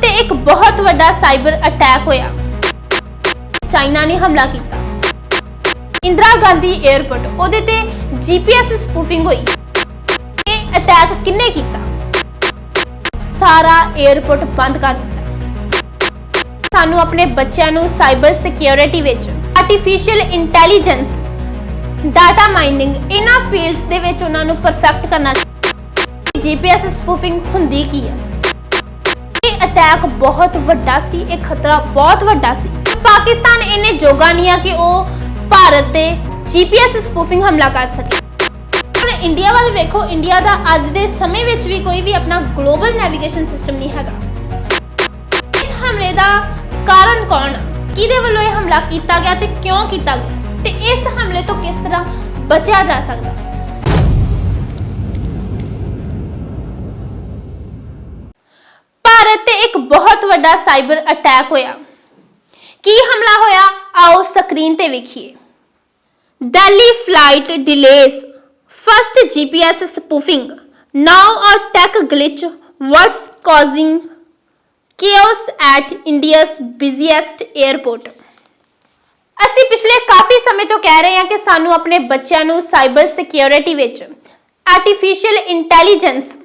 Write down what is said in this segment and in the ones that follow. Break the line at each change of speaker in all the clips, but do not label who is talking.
ਤੇ ਇੱਕ ਬਹੁਤ ਵੱਡਾ ਸਾਈਬਰ ਅਟੈਕ ਹੋਇਆ। ਚਾਈਨਾ ਨੇ ਹਮਲਾ ਕੀਤਾ। ਇੰਦਰਾ ਗਾਂਧੀ 에ਅਰਪੋਰਟ ਉਹਦੇ ਤੇ GPS ਸਪੂਫਿੰਗ ਹੋਈ। ਇਹ ਅਟੈਕ ਕਿੰਨੇ ਕੀਤਾ? ਸਾਰਾ 에ਅਰਪੋਰਟ ਬੰਦ ਕਰ ਦਿੱਤਾ। ਸਾਨੂੰ ਆਪਣੇ ਬੱਚਿਆਂ ਨੂੰ ਸਾਈਬਰ ਸਿਕਿਉਰਿਟੀ ਵਿੱਚ ਆਰਟੀਫੀਸ਼ੀਅਲ ਇੰਟੈਲੀਜੈਂਸ, ਡਾਟਾ ਮਾਈਨਿੰਗ ਇਹਨਾਂ ਫੀਲਡਸ ਦੇ ਵਿੱਚ ਉਹਨਾਂ ਨੂੰ ਪਰਫੈਕਟ ਕਰਨਾ। GPS ਸਪੂਫਿੰਗ ਹੁੰਦੀ ਕੀ ਹੈ? ਇਹ ਅਟੈਕ ਬਹੁਤ ਵੱਡਾ ਸੀ, ਇਹ ਖਤਰਾ ਬਹੁਤ ਵੱਡਾ ਸੀ। ਪਾਕਿਸਤਾਨ ਇਹਨੇ ਜੋਗਾ ਨਹੀਂ ਆ ਕਿ ਉਹ ਭਾਰਤ ਤੇ GPS ਸਪੂਫਿੰਗ ਹਮਲਾ ਕਰ ਸਕੇ। ਹੁਣ ਇੰਡੀਆ ਵੱਲ ਵੇਖੋ, ਇੰਡੀਆ ਦਾ ਅੱਜ ਦੇ ਸਮੇਂ ਵਿੱਚ ਵੀ ਕੋਈ ਵੀ ਆਪਣਾ ਗਲੋਬਲ ਨੈਵੀਗੇਸ਼ਨ ਸਿਸਟਮ ਨਹੀਂ ਹੈਗਾ। ਇਸ ਹਮਲੇ ਦਾ ਕਾਰਨ ਕੌਣ ਆ? ਕਿਹਦੇ ਵੱਲੋਂ ਇਹ ਹਮਲਾ ਕੀਤਾ ਗਿਆ ਤੇ ਕਿਉਂ ਕੀਤਾ ਗਿਆ, ਤੇ ਇਸ ਹਮਲੇ ਤੋਂ ਕਿਸ ਤਰ੍ਹਾਂ ਬਚਿਆ ਜਾ ਸਕਦਾ? ਭਾਰਤ ਤੇ ਇੱਕ ਬਹੁਤ ਵੱਡਾ ਸਾਈਬਰ ਅਟੈਕ ਹੋਇਆ। ਕੀ ਹਮਲਾ ਹੋਇਆ? ਆਓ ਸਕਰੀਨ ਤੇ ਵੇਖੀਏ। Delhi flight delays, first GPS spoofing, now a tech glitch, what's causing chaos at India's busiest airport? ਅਸੀਂ ਪਿਛਲੇ ਕਾਫੀ ਸਮੇਂ ਤੋਂ ਕਹਿ ਰਹੇ ਹਾਂ ਕਿ ਸਾਨੂੰ ਆਪਣੇ ਬੱਚਿਆਂ ਨੂੰ ਸਾਈਬਰ ਸਿਕਿਉਰਿਟੀ ਵਿੱਚ ਆਰਟੀਫੀਸ਼ੀਅਲ ਇੰਟੈਲੀਜੈਂਸ,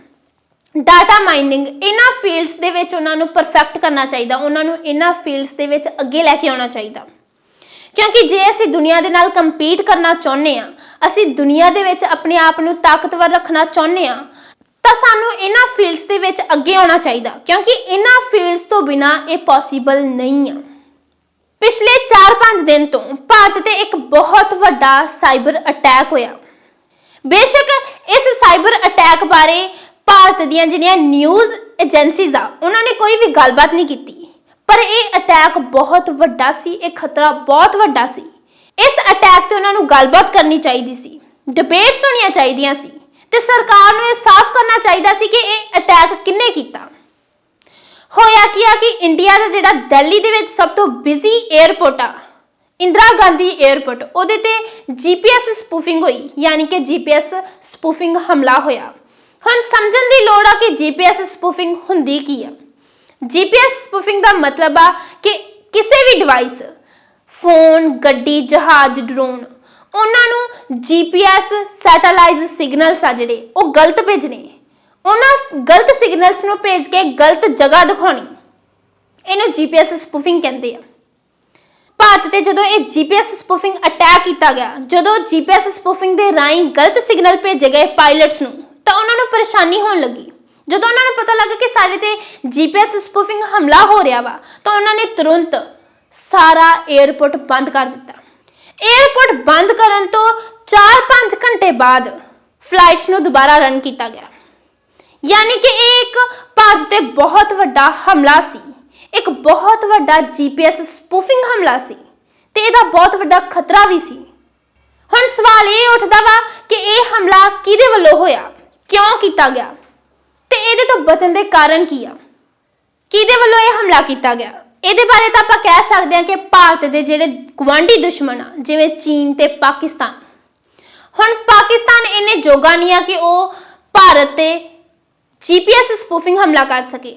ਡਾਟਾ ਮਾਈਨਿੰਗ ਇਹਨਾਂ ਫੀਲਡਸ ਦੇ ਵਿੱਚ ਉਹਨਾਂ ਨੂੰ ਪਰਫੈਕਟ ਕਰਨਾ ਚਾਹੀਦਾ। ਉਹਨਾਂ ਨੂੰ ਇਹਨਾਂ ਫੀਲਡਸ ਦੇ ਵਿੱਚ ਅੱਗੇ ਲੈ ਕੇ ਆਉਣਾ ਚਾਹੀਦਾ, ਕਿਉਂਕਿ ਜੇ ਅਸੀਂ ਦੁਨੀਆ ਦੇ ਨਾਲ ਕੰਪੀਟ ਕਰਨਾ ਚਾਹੁੰਦੇ ਹਾਂ, ਅਸੀਂ ਦੁਨੀਆ ਦੇ ਵਿੱਚ ਆਪਣੇ ਆਪ ਨੂੰ ਤਾਕਤਵਰ ਰੱਖਣਾ ਚਾਹੁੰਦੇ ਹਾਂ, ਤਾਂ ਸਾਨੂੰ ਇਹਨਾਂ ਫੀਲਡਸ ਦੇ ਵਿੱਚ ਅੱਗੇ ਆਉਣਾ ਚਾਹੀਦਾ, ਕਿਉਂਕਿ ਇਹਨਾਂ ਫੀਲਡਸ ਤੋਂ ਬਿਨਾ ਇਹ ਪੋਸੀਬਲ ਨਹੀਂ ਆ। ਪਿਛਲੇ 4-5 ਦਿਨ ਤੋਂ ਭਾਰਤ ਤੇ ਇੱਕ ਬਹੁਤ ਵੱਡਾ ਸਾਈਬਰ ਅਟੈਕ ਹੋਇਆ। ਬੇਸ਼ੱਕ ਇਸ ਸਾਈਬਰ ਅਟੈਕ ਬਾਰੇ ਭਾਰਤ ਦੀਆਂ ਜਿਹੜੀਆਂ ਨਿਊਜ਼ ਏਜੰਸੀਜ਼ ਆ ਉਹਨਾਂ ਨੇ ਕੋਈ ਵੀ ਗੱਲਬਾਤ ਨਹੀਂ ਕੀਤੀ, ਪਰ ਇਹ ਅਟੈਕ ਬਹੁਤ ਵੱਡਾ ਸੀ, ਇਹ ਖਤਰਾ ਬਹੁਤ ਵੱਡਾ ਸੀ। ਇਸ ਅਟੈਕ ਤੇ ਉਹਨਾਂ ਨੂੰ ਗੱਲਬਾਤ ਕਰਨੀ ਚਾਹੀਦੀ ਸੀ, ਡਿਬੇਟਸ ਹੋਣੀਆਂ ਚਾਹੀਦੀਆਂ ਸੀ, ਤੇ ਸਰਕਾਰ ਨੂੰ ਇਹ ਸਾਫ਼ ਕਰਨਾ ਚਾਹੀਦਾ ਸੀ ਕਿ ਇਹ ਅਟੈਕ ਕਿੰਨੇ ਕੀਤਾ। ਹੋਇਆ ਕੀ ਆ ਕਿ ਇੰਡੀਆ ਦਾ ਜਿਹੜਾ ਦਿੱਲੀ ਦੇ ਵਿੱਚ ਸਭ ਤੋਂ ਬਿਜ਼ੀ 에ਅਰਪੋਰਟ ਆ, ਇੰਦਰਾ ਗਾਂਧੀ 에ਅਰਪੋਰਟ, ਉਹਦੇ ਤੇ GPS ਸਪੂਫਿੰਗ ਹੋਈ, ਯਾਨੀ ਕਿ GPS ਸਪੂਫਿੰਗ ਹਮਲਾ ਹੋਇਆ। ਹੁਣ ਸਮਝਣ ਦੀ ਲੋੜ ਆ ਕਿ GPS ਸਪੂਫਿੰਗ ਹੁੰਦੀ ਕੀ ਆ। GPS ਸਪੂਫਿੰਗ ਦਾ ਮਤਲਬ ਆ ਕਿ ਕਿਸੇ ਵੀ ਡਿਵਾਈਸ, ਫੋਨ, ਗੱਡੀ, ਜਹਾਜ਼, ਡਰੋਨ, ਉਹਨਾਂ ਨੂੰ GPS ਸੈਟੇਲਾਈਟ ਸਿਗਨਲਸ ਆ ਜਿਹੜੇ ਉਹ ਗਲਤ ਭੇਜਣੇ, ਉਹਨਾਂ ਗਲਤ ਸਿਗਨਲਸ ਨੂੰ ਭੇਜ ਕੇ ਗਲਤ ਜਗ੍ਹਾ ਦਿਖਾਉਣੀ, ਇਹਨੂੰ GPS ਸਪੂਫਿੰਗ ਕਹਿੰਦੇ ਆ। ਭਾਰਤ ਤੇ ਜਦੋਂ ਇਹ GPS ਸਪੂਫਿੰਗ ਅਟੈਕ ਕੀਤਾ ਗਿਆ, ਜਦੋਂ GPS ਸਪੂਫਿੰਗ ਦੇ ਰਾਹੀਂ ਗਲਤ ਸਿਗਨਲ ਭੇਜੇ ਗਏ ਪਾਇਲਟਸ ਨੂੰ, ਤਾਂ ਉਹਨਾਂ ਨੂੰ ਪਰੇਸ਼ਾਨੀ ਹੋਣ ਲੱਗੀ। ਜਦੋਂ ਉਹਨਾਂ ਨੂੰ ਪਤਾ ਲੱਗਾ ਕਿ ਸਾਡੇ ਤੇ GPS ਸਪੂਫਿੰਗ ਹਮਲਾ ਹੋ ਰਿਹਾ ਵਾ, ਤਾਂ ਉਹਨਾਂ ਨੇ ਤੁਰੰਤ ਸਾਰਾ 에ਅਰਪੋਰਟ ਬੰਦ ਕਰ ਦਿੱਤਾ। 에ਅਰਪੋਰਟ ਬੰਦ ਕਰਨ ਤੋਂ 4-5 ਘੰਟੇ ਬਾਅਦ ਫਲਾਈਟਸ ਨੂੰ ਦੁਬਾਰਾ ਰਨ ਕੀਤਾ ਗਿਆ। ਯਾਨੀ ਕਿ ਇਹ ਇੱਕ ਭਾਰਤ ਤੇ ਬਹੁਤ ਵੱਡਾ ਹਮਲਾ ਸੀ, ਇੱਕ ਬਹੁਤ ਵੱਡਾ GPS ਸਪੂਫਿੰਗ ਹਮਲਾ ਸੀ, ਤੇ ਇਹਦਾ ਬਹੁਤ ਵੱਡਾ ਖਤਰਾ ਵੀ ਸੀ। ਹੁਣ ਸਵਾਲ ਇਹ ਉੱਠਦਾ ਵਾ ਕਿ ਇਹ ਹਮਲਾ ਕਿਹਦੇ ਵੱਲੋਂ ਹੋਇਆ, ਕਿਉਂ ਕੀਤਾ ਗਿਆ, ਤੇ ਇਹਦੇ ਤੋਂ ਬਚਣ ਦੇ ਕਾਰਨ ਕੀ ਆ? ਕਿਹਦੇ ਵੱਲੋਂ ਇਹ ਹਮਲਾ ਕੀਤਾ ਗਿਆ? ਇਹਦੇ ਬਾਰੇ ਤਾਂ ਆਪਾਂ ਕਹਿ ਸਕਦੇ ਹਾਂ ਕਿ ਭਾਰਤ ਦੇ ਜਿਹੜੇ ਗੁਆਂਢੀ ਦੁਸ਼ਮਣ ਆ, ਜਿਵੇਂ ਚੀਨ ਤੇ ਪਾਕਿਸਤਾਨ। ਹੁਣ ਪਾਕਿਸਤਾਨ ਇਹਨੇ ਜੋਗਾ ਨਹੀਂ ਆ ਕਿ ਉਹ ਭਾਰਤ ਤੇ GPS ਸਪੂਫਿੰਗ ਹਮਲਾ ਕਰ ਸਕੇ,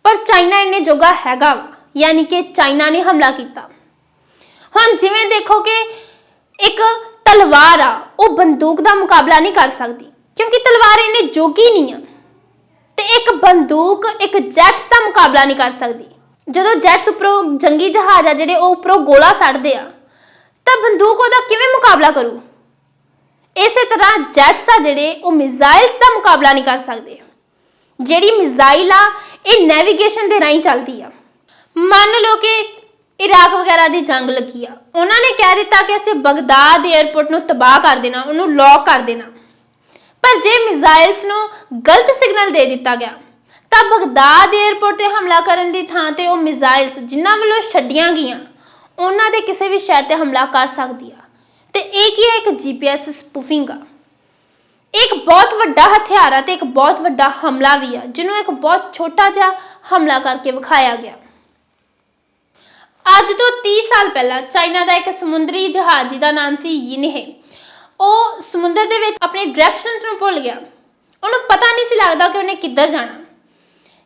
ਪਰ ਚਾਈਨਾ ਇਹਨੇ ਜੋਗਾ ਹੈਗਾ ਵਾ, ਯਾਨੀ ਕਿ ਚਾਈਨਾ ਨੇ ਹਮਲਾ ਕੀਤਾ। ਹੁਣ ਜਿਵੇਂ ਦੇਖੋ ਕਿ ਇੱਕ ਤਲਵਾਰ ਆ, ਉਹ ਬੰਦੂਕ ਦਾ ਮੁਕਾਬਲਾ ਨਹੀਂ ਕਰ ਸਕਦੀ, ਕਿਉਂਕਿ ਤਲਵਾਰ ਇਹਨੇ ਜੋਗੀ ਨਹੀਂ ਆ, ਤੇ ਇੱਕ ਬੰਦੂਕ ਇੱਕ ਜੈਟਸ ਦਾ ਮੁਕਾਬਲਾ ਨਹੀਂ ਕਰ ਸਕਦੀ। ਜਦੋਂ ਜੈਟਸ ਉੱਪਰੋਂ, ਜੰਗੀ ਜਹਾਜ਼ ਆ ਜਿਹੜੇ, ਉਹ ਉੱਪਰੋਂ ਗੋਲਾ ਛੱਡਦੇ ਆ, ਤਾਂ ਬੰਦੂਕ ਉਹਦਾ ਕਿਵੇਂ ਮੁਕਾਬਲਾ ਕਰੂ? ਇਸੇ ਤਰ੍ਹਾਂ ਜੈਟਸ ਆ ਜਿਹੜੇ, ਉਹ ਮਿਜ਼ਾਈਲਸ ਦਾ ਮੁਕਾਬਲਾ ਨਹੀਂ ਕਰ ਸਕਦੇ। ਜਿਹੜੀ ਮਿਜ਼ਾਈਲ ਆ ਇਹ ਨੈਵੀਗੇਸ਼ਨ ਦੇ ਰਾਹੀਂ ਚੱਲਦੀ ਆ। ਮੰਨ ਲਓ ਕਿ ਇਰਾਕ ਵਗੈਰਾ ਦੀ ਜੰਗ ਲੱਗੀ ਆ, ਉਹਨਾਂ ਨੇ ਕਹਿ ਦਿੱਤਾ ਕਿ ਅਸੀਂ ਬਗਦਾਦ 에ਅਰਪੋਰਟ ਨੂੰ ਤਬਾਹ ਕਰ ਦੇਣਾ, ਉਹਨੂੰ ਲੌਕ ਕਰ ਦੇਣਾ, ਪਰ ਜੇ ਮਿਜ਼ਾਈਲਸ ਨੂੰ ਗਲਤ ਸਿਗਨਲ ਦੇ ਦਿੱਤਾ ਗਿਆ, ਤਾਂ ਬਗਦਾਦ 에ਅਰਪੋਰਟ ਤੇ ਹਮਲਾ ਕਰਨ ਦੀ ਥਾਂ ਤੇ ਉਹ ਮਿਜ਼ਾਈਲਸ ਜਿਨ੍ਹਾਂ ਵੱਲੋਂ ਛੱਡੀਆਂ ਗਈਆਂ ਉਹਨਾਂ ਦੇ ਕਿਸੇ ਵੀ ਸ਼ਹਿਰ ਤੇ ਹਮਲਾ ਕਰ ਸਕਦੀ ਆ। ਤੇ ਇਹ ਕੀ ਹੈ? ਇੱਕ GPS ਸਪੂਫਿੰਗ ਆ। ਇੱਕ ਬਹੁਤ ਵੱਡਾ ਹਥਿਆਰ ਆ ਤੇ ਇੱਕ ਬਹੁਤ ਵੱਡਾ ਹਮਲਾ ਵੀ ਆ, ਜਿਹਨੂੰ ਇੱਕ ਬਹੁਤ ਛੋਟਾ ਜਿਹਾ ਹਮਲਾ ਕਰਕੇ ਵਿਖਾਇਆ ਗਿਆ। ਅੱਜ ਤੋਂ 30 ਸਾਲ ਪਹਿਲਾਂ ਚਾਈਨਾ ਦਾ ਇੱਕ ਸਮੁੰਦਰੀ ਜਹਾਜ਼ ਜਿਹਦਾ ਨਾਮ ਸੀ ਯਿਨਹੇ, ਉਹ ਸਮੁੰਦਰ ਦੇ ਵਿੱਚ ਆਪਣੇ ਡਾਇਰੈਕਸ਼ਨਸ ਨੂੰ ਭੁੱਲ ਗਿਆ। ਉਹਨੂੰ ਪਤਾ ਨਹੀਂ ਸੀ ਲੱਗਦਾ ਕਿ ਉਹਨੇ ਕਿੱਧਰ ਜਾਣਾ।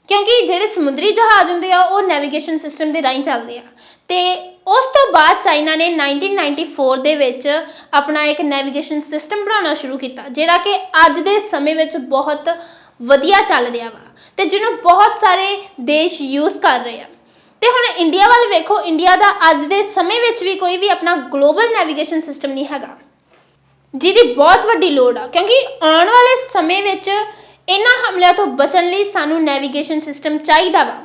ਕਿਉਂਕਿ ਜਿਹੜੇ ਸਮੁੰਦਰੀ ਜਹਾਜ਼ ਹੁੰਦੇ ਆ ਉਹ ਨੈਵੀਗੇਸ਼ਨ ਸਿਸਟਮ ਦੇ ਰਾਹੀਂ ਚੱਲਦੇ ਆ ਤੇ ਉਸ ਤੋਂ ਬਾਅਦ ਚਾਈਨਾ ਨੇ 1994 ਦੇ ਵਿੱਚ ਆਪਣਾ ਇੱਕ ਨੈਵੀਗੇਸ਼ਨ ਸਿਸਟਮ ਬਣਾਉਣਾ ਸ਼ੁਰੂ ਕੀਤਾ ਜਿਹੜਾ ਕਿ ਅੱਜ ਦੇ ਸਮੇਂ ਵਿੱਚ ਬਹੁਤ ਵਧੀਆ ਚੱਲ ਰਿਹਾ ਵਾ ਤੇ ਜਿਹਨੂੰ ਬਹੁਤ ਸਾਰੇ ਦੇਸ਼ ਯੂਜ਼ ਕਰ ਰਹੇ ਆ। ਤੇ ਹੁਣ ਇੰਡੀਆ ਵੱਲ ਵੇਖੋ, ਇੰਡੀਆ ਦਾ ਅੱਜ ਦੇ ਸਮੇਂ ਵਿੱਚ ਵੀ ਕੋਈ ਵੀ ਆਪਣਾ ਗਲੋਬਲ ਨੈਵੀਗੇਸ਼ਨ ਸਿਸਟਮ ਨਹੀਂ ਹੈਗਾ, ਜਿਹਦੀ ਬਹੁਤ ਵੱਡੀ ਲੋੜ ਆ ਕਿਉਂਕਿ ਆਉਣ ਵਾਲੇ ਸਮੇਂ ਵਿੱਚ ਇਹਨਾਂ ਹਮਲਿਆਂ ਤੋਂ ਬਚਣ ਲਈ ਸਾਨੂੰ ਨੈਵੀਗੇਸ਼ਨ ਸਿਸਟਮ ਚਾਹੀਦਾ ਵਾ,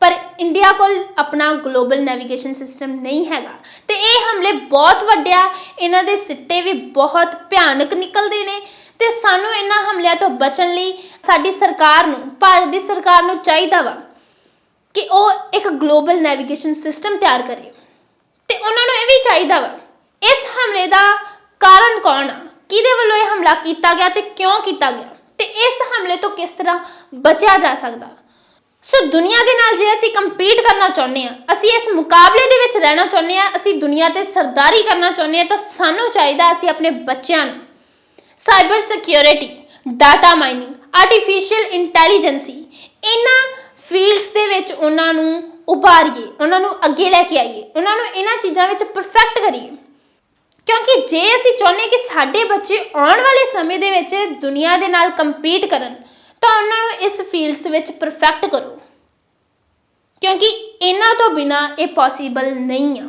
ਪਰ ਇੰਡੀਆ ਕੋਲ ਆਪਣਾ ਗਲੋਬਲ ਨੈਵੀਗੇਸ਼ਨ ਸਿਸਟਮ ਨਹੀਂ ਹੈਗਾ ਤੇ ਇਹ ਹਮਲੇ ਬਹੁਤ ਵੱਡੇ ਆ, ਇਹਨਾਂ ਦੇ ਸਿੱਟੇ ਵੀ ਬਹੁਤ ਭਿਆਨਕ ਨਿਕਲਦੇ ਨੇ ਤੇ ਸਾਨੂੰ ਇਹਨਾਂ ਹਮਲਿਆਂ ਤੋਂ ਬਚਣ ਲਈ ਸਾਡੀ ਸਰਕਾਰ ਨੂੰ, ਭਾਰਤ ਦੀ ਸਰਕਾਰ ਨੂੰ ਚਾਹੀਦਾ ਵਾ ਕਿ ਉਹ ਇੱਕ ਗਲੋਬਲ ਨੈਵੀਗੇਸ਼ਨ ਸਿਸਟਮ ਤਿਆਰ ਕਰੇ ਤੇ ਉਹਨਾਂ ਨੂੰ ਇਹ ਵੀ ਚਾਹੀਦਾ ਵਾ ਇਸ ਹਮਲੇ ਦਾ ਕਾਰਨ ਕੌਣ ਆ, ਕਿਹਦੇ ਵੱਲੋਂ ਇਹ ਹਮਲਾ ਕੀਤਾ ਗਿਆ ਤੇ ਕਿਉਂ ਕੀਤਾ ਗਿਆ ਤੇ ਇਸ ਹਮਲੇ ਤੋਂ ਕਿਸ ਤਰ੍ਹਾਂ ਬਚਿਆ ਜਾ ਸਕਦਾ। ਸੋ ਦੁਨੀਆ ਦੇ ਨਾਲ ਜੇ ਅਸੀਂ ਕੰਪੀਟ ਕਰਨਾ ਚਾਹੁੰਦੇ ਆ, ਅਸੀਂ ਇਸ ਮੁਕਾਬਲੇ ਦੇ ਵਿੱਚ ਰਹਿਣਾ ਚਾਹੁੰਦੇ ਆ, ਅਸੀਂ ਦੁਨੀਆ ਤੇ ਸਰਦਾਰੀ ਕਰਨਾ ਚਾਹੁੰਦੇ ਆ ਤਾਂ ਸਾਨੂੰ ਚਾਹੀਦਾ ਅਸੀਂ ਆਪਣੇ ਬੱਚਿਆਂ ਨੂੰ cyber security, data mining, artificial intelligence ਇਹਨਾਂ ਫੀਲਡਸ ਦੇ ਵਿੱਚ ਉਹਨਾਂ ਨੂੰ ਉਭਾਰੀਏ, ਉਹਨਾਂ ਨੂੰ ਅੱਗੇ ਲੈ ਕੇ ਆਈਏ, ਉਹਨਾਂ ਨੂੰ ਇਹਨਾਂ ਚੀਜ਼ਾਂ ਵਿੱਚ ਪਰਫੈਕਟ ਕਰੀਏ ਕਿਉਂਕਿ ਜੇ ਅਸੀਂ ਚਾਹੁੰਦੇ ਕਿ ਸਾਡੇ ਬੱਚੇ ਆਉਣ ਵਾਲੇ ਸਮੇਂ ਦੇ ਵਿੱਚ ਦੁਨੀਆ ਦੇ ਨਾਲ ਕੰਪੀਟ ਕਰਨ ਤਾਂ ਉਹਨਾਂ ਨੂੰ ਇਸ ਫੀਲਡਸ ਵਿੱਚ ਪਰਫੈਕਟ ਕਰੋ ਕਿਉਂਕਿ ਇਹਨਾਂ ਤੋਂ ਬਿਨਾਂ ਇਹ ਪੋਸੀਬਲ ਨਹੀਂ ਆ।